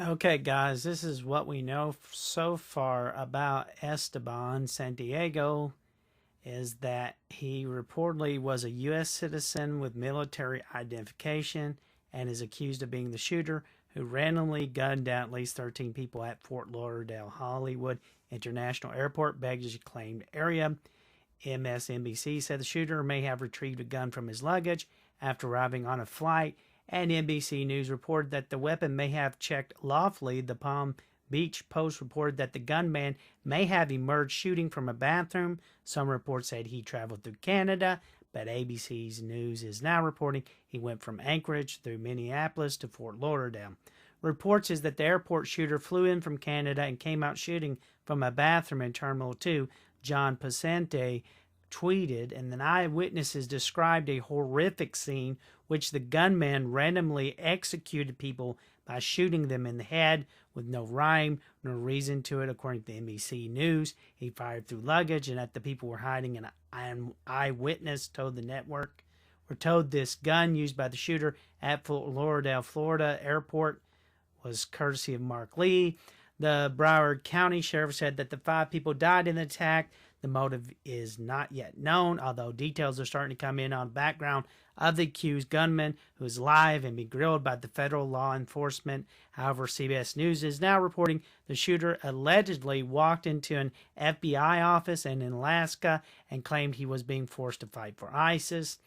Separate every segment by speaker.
Speaker 1: Okay, guys, this is what we know so far about Esteban Santiago is that he reportedly was a U.S. citizen with military identification and is accused of being the shooter who randomly gunned down at least 13 people at Fort Lauderdale-Hollywood International Airport, baggage claimed area. MSNBC said the shooter may have retrieved a gun from his luggage after arriving on a flight, and NBC News reported that the weapon may have checked lawfully. The Palm Beach Post reported that the gunman may have emerged shooting from a bathroom. Some reports said he traveled through Canada, but ABC's News is now reporting he went from Anchorage through Minneapolis to Fort Lauderdale. Reports is that the airport shooter flew in from Canada and came out shooting from a bathroom in Terminal 2. John Pasente tweeted, and then eyewitnesses described a horrific scene which the gunman randomly executed people by shooting them in the head with no rhyme nor reason to it. According to NBC News, he fired through luggage and at the people were hiding. An eyewitness told the network, "We're told this gun used by the shooter at Fort Lauderdale, Florida airport was courtesy of Mark Lee." The Broward County Sheriff said that the 5 people died in the attack. The motive is not yet known, although details are starting to come in on the background of the accused gunman, who is live and be grilled by the federal law enforcement. However, CBS News is now reporting the shooter allegedly walked into an FBI office in Alaska and claimed he was being forced to fight for ISIS.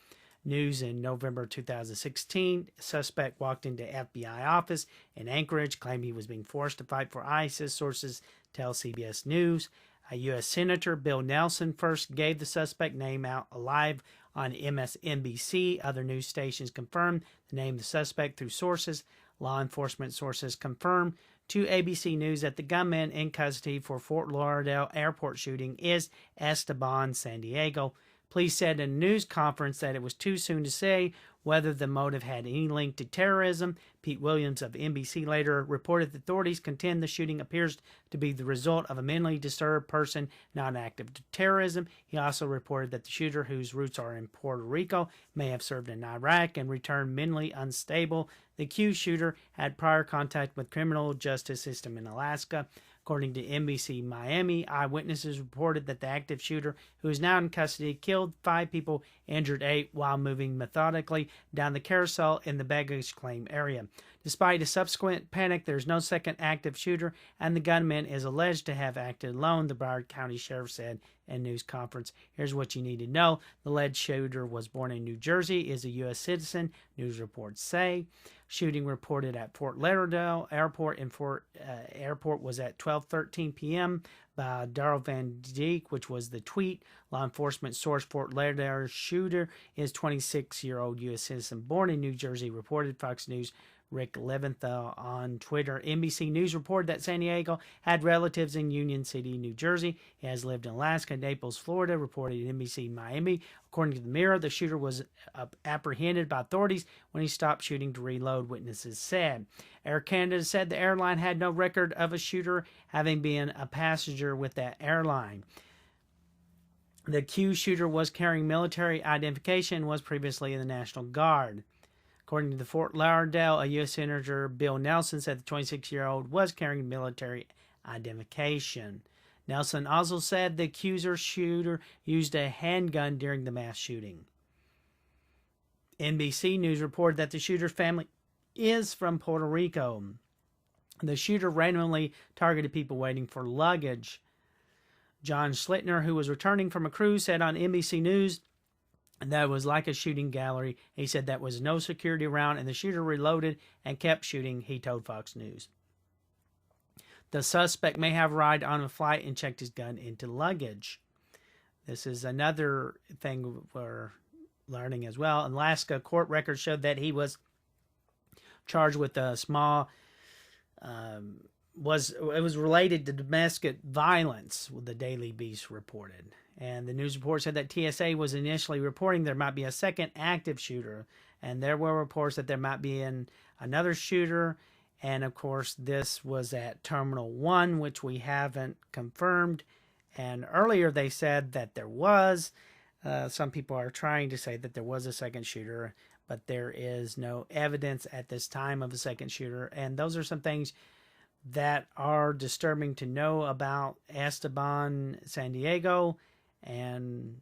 Speaker 1: News in November 2016, a suspect walked into FBI office in Anchorage, claimed he was being forced to fight for ISIS. Sources tell CBS News. A U.S. Senator Bill Nelson first gave the suspect name out alive on MSNBC. Other news stations confirmed the name of the suspect through sources. Law enforcement sources confirmed to ABC News that the gunman in custody for Fort Lauderdale airport shooting is Esteban Santiago. Police said in a news conference that it was too soon to say whether the motive had any link to terrorism. Pete Williams of NBC later reported that authorities contend the shooting appears to be the result of a mentally disturbed person, not an act of terrorism. He also reported that the shooter, whose roots are in Puerto Rico, may have served in Iraq and returned mentally unstable. The accused shooter had prior contact with criminal justice system in Alaska. According to NBC Miami, eyewitnesses reported that the active shooter, who is now in custody, killed 5 people, injured 8 while moving methodically down the carousel in the baggage claim area. Despite a subsequent panic, there is no second active shooter, and the gunman is alleged to have acted alone, the Broward County Sheriff said in a news conference. Here's what you need to know. The alleged shooter was born in New Jersey, is a U.S. citizen, news reports say. Shooting reported at Fort Lauderdale Airport Airport was at 12:13 p.m. by Darrell Van Dijk, which was the tweet. Law enforcement source Fort Lauderdale shooter is 26-year-old U.S. citizen born in New Jersey, reported Fox News Rick Leventhal on Twitter. NBC News reported that Santiago had relatives in Union City, New Jersey. He has lived in Alaska, Naples, Florida, reported NBC Miami. According to the Mirror, the shooter was apprehended by authorities when he stopped shooting to reload, witnesses said. Air Canada said the airline had no record of a shooter having been a passenger with that airline. The accused shooter was carrying military identification and was previously in the National Guard. According to the Fort Lauderdale, a U.S. Senator Bill Nelson said the 26-year-old was carrying military identification. Nelson also said the accuser shooter used a handgun during the mass shooting. NBC News reported that the shooter's family is from Puerto Rico. The shooter randomly targeted people waiting for luggage. John Schlittner, who was returning from a cruise, said on NBC News that was like a shooting gallery. He said that was no security around, and the shooter reloaded and kept shooting, he told Fox News. The suspect may have arrived on a flight and checked his gun into luggage. This is another thing we're learning as well. Alaska court records showed that he was charged with a small, it was related to domestic violence, the Daily Beast reported. And the news report said that TSA was initially reporting there might be a second active shooter. And there were reports that there might be another shooter. And, of course, this was at Terminal 1, which we haven't confirmed. And earlier they said that there was. Some people are trying to say that there was a second shooter. but there is no evidence at this time of a second shooter. And those are some things that are disturbing to know about Esteban Santiago. And